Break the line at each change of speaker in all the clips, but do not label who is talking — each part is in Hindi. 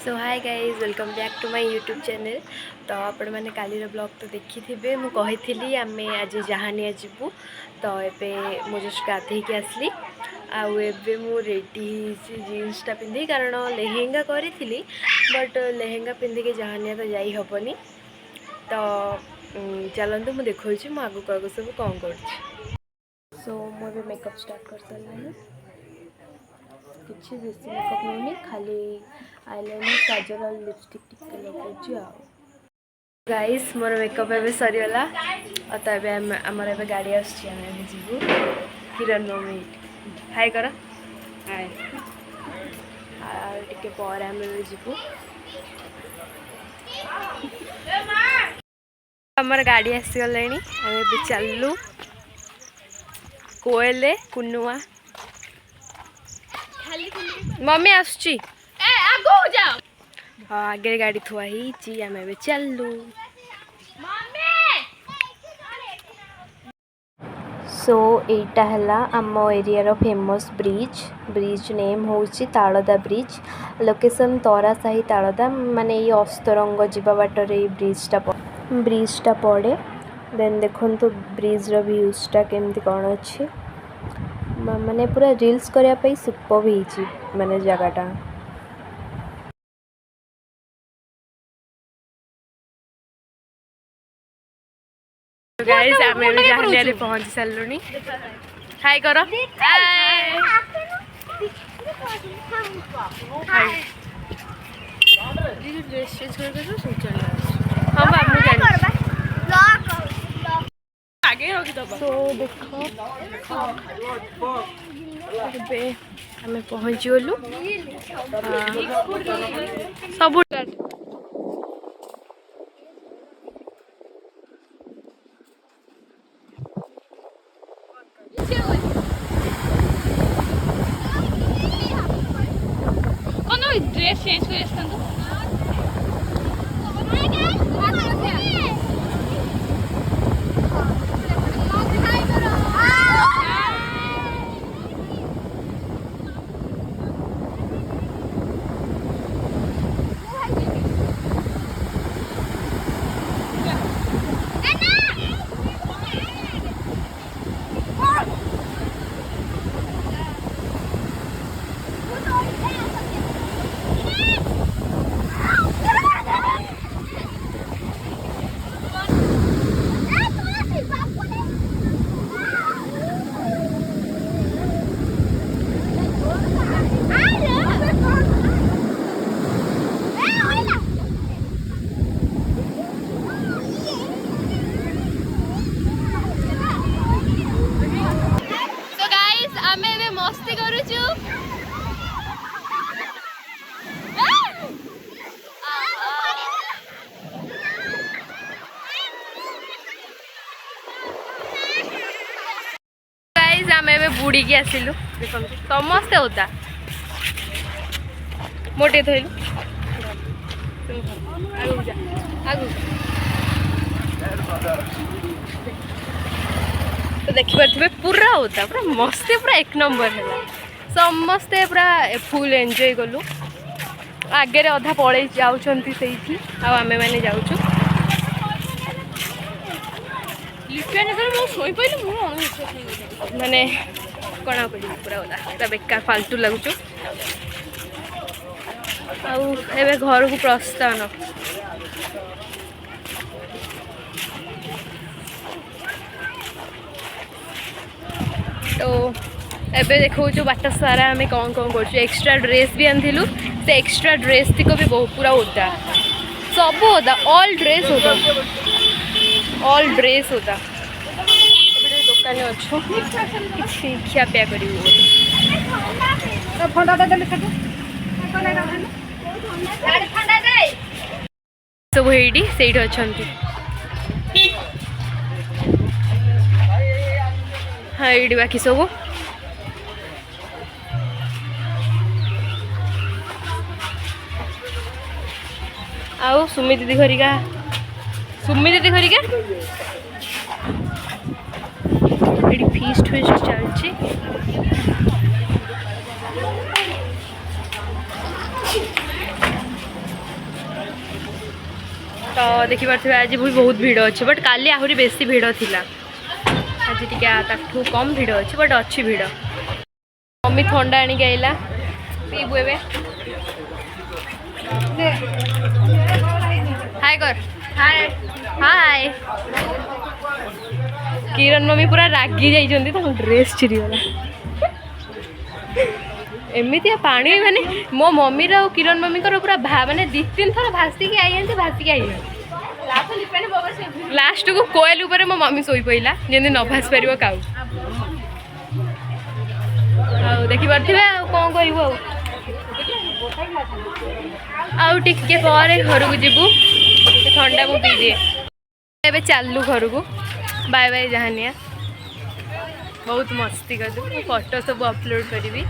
So hi guys welcome back to my YouTube channel. तो आपण मैंने काली ब्लॉग तो देखी थे मुझे आम आज जहानिया जीवु। तो ये मुझे गाधे की आसली आबे मु रेडी जीन्सटा पिंधि कारण लेहेंगा करी बट लेहेंगा पिंधिकी जहानिया तो जाई हबनी। तो चलतु मुझे देखी मु आगु आगु सब कौन कर। सो मुझे मेकअप स्टार्ट कर सारे किसी बेसी मेकअप नहीं खाली आईलाइनर काजल और लिपस्टिक टिके लगाऊँ। गाइस मोर मेकअप एवं सरीगला तो आमर गाड़ी आसू हिरन मम्मी हाय कर हाय टे पर आम जीवु आमर गाड़ी आसीगले आम चलू कोएले कुनुआ मम्मी आसुची हाँ आगे गाड़ी थुआ ही आम ए चलू। सो एटा है आम एरिया फेमस ब्रिज नेम हूँ तालदा ब्रिज लोकेशन तरा साही तालदा माने ये अस्तरंग जीवा बाटर ब्रिजटा पड़े। देन देखो तो ब्रिज व्यूजटा केमती कौन अच्छी माने पूरा रील्स करने सुपर भी माने जगटा। गाइस आम जहानिया पहुंची सारूँ हाय कर तो देखो आम पहुँची गलु सब
ड्रेस चेंज कर मस्ती करूचु गाइस आम ए बुड़ी की आसिलु समस्ते होता मोटे थैलु तो देखिपे पूरा होता पूरा मस्ती पूरा एक नंबर है समस्ते पूरा फुल एंजॉय कलु आगे अधा पड़े जाऊँगी से आमे मैंने जाऊँ माने कणा कर पूरा होता बेकार फालतू लगुच आए घर को प्रस्थान। तो एबे देखो बाट सारा आम कौन कौन कर एक्स्ट्रा ड्रेस भी आनिलु से एक्स्ट्रा ड्रेस तिक भी बहुत पूरा ओदा सब ओदा ऑल ड्रेस होता दुकान अच्छु कि खियापिया कर सब ये अच्छा हाँ ये बाकी सब आओ सुमी दीदी घरिका ये फीस्ट चलती तो देखिपे आज भी बहुत भिड़ अच्छे बट काली आहरी बेसी भिड़ थिला आज टी कम भिड़ अच्छे बट अच्छी भिड़ मम्मी थंडा आनी आइला पीबू ए हाय कर हाय हाय किरण मम्मी पूरा रागी जाइछन्ती तो ड्रेस चिरीगला एमती पानी माने मो मम्मी रो किरण मम्मी को पूरा माने 2-3 थर भासिकी आई लास्ट को कोयल ऊपर मो मम्मी सोई पइला जेंति न भास परिबो काउ आ देखि परथिबे कोन करिवो आ टिके पर घर को जीवु ठंडा को पी दिए एबे चालू घर को बाय बाय जहानिया बहुत मस्ती कर फोटो सब अपलोड करी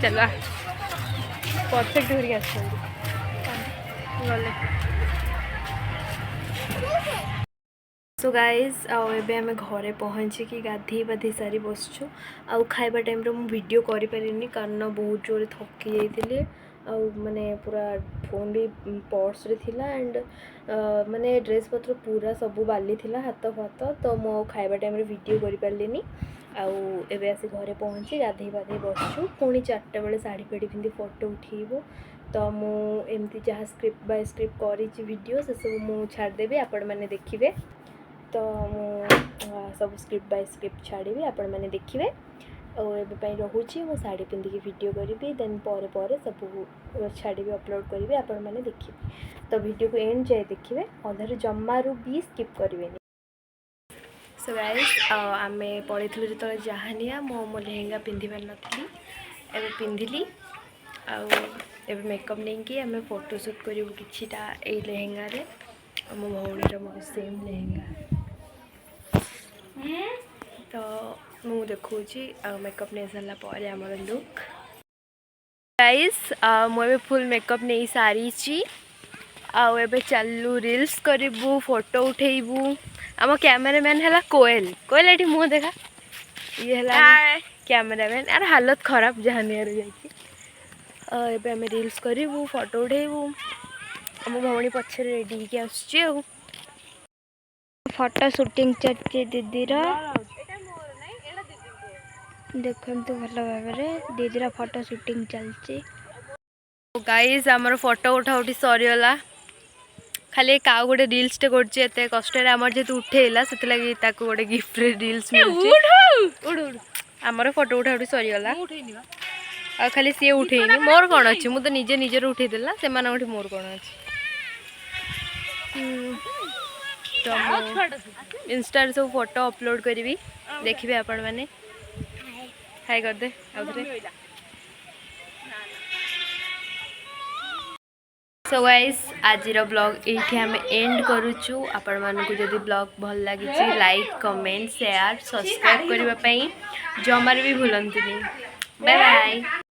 चलो परफेक्ट हो सो गाइज आबे आम घरे पहुँचिकी गाधे बाधे सारी बसचु आउ खाइबा टाइम रे मु वीडियो करि परिनी कारण बहुत जोर थकी जाइतिले आउ माने पूरा फोन भी पर्स रे थिला एंड माने ड्रेस पत्र पूरा सबू बाली थिला हाथ फात तो मो खाइबा टाइम रे वीडियो करि पारलिनी आउ एबे आसी घरे पहुँची गाधे बाधे बसचु पुणी 4टा बेले साड़ी फेड़ी पिंधि फोटो उठेबो तो मु एमती जहाँ स्क्रिप्ट बाय स्क्रिप्ट करी वीडियो से सब मु छाड़देवी आपण मैंने देखिए तो मु सब स्क्रिप्ट बाय स्क्रिप्ट छाड़ी आपण मैंने देखिए और रोचे मो साड़ी पिंधिकी वीडियो करी देन पर सब छाड़ी अपलोड करी आपण मैंने देखिए तो वीडियो को एंड जाए देखिए अधार जमारू भी स्किप करेंगे। सो गाइस आम पढ़ी जो जहानिया मो लेहेंगा पिंधि पार नी एवं पिंधिली आबे मेकअप नहीं कि आम फोटोशूट करूँ किटा ये लेहेंगार मो भौणीर मो सेम लेहेंगा तो मु देखुची मेकअप नहीं सारा पर आमर लुक गाइस मुझे फुल मेकअप नहीं सारी आबे चलू रील्स करूँ फोटो उठेबू आम कैमेरामैन है कोयल कोयल ये मुँह देखा ये है कैमेरामैन यार हालत खराब जहानिया जाके आम रील्स करूँ फोटो उठेबू आम भौणी पछे रेडी होके आसुची फोटो शूटिंग चलती दीदीर देखु भल भाव दीदीर फोटो शूटिंग चलती गाइज आमर फोटो उठा उठी सरीगला खाली काउ गोटे रील्स टे करते कष्ट आमर जेहतु उठेला से गोटे गिफ्ट रील्स आमर फोटो उठा उठी सरीगला आ खाली सी उठेनी मोर कौन अच्छी मुझे निजे निजे उठेदेला से मोर कौन अच्छी तो इंस्टा सब फोटो अपलोड करी देखिए आपण मैंने हाय कर दे सो गाइस आज ब्लॉग ये आम एंड करुचु आपण मानकु जदि ब्लॉग भल लगी लाइक कमेंट शेयर सब्सक्राइब करने जमार भी भूलंतुनी बाय बाय।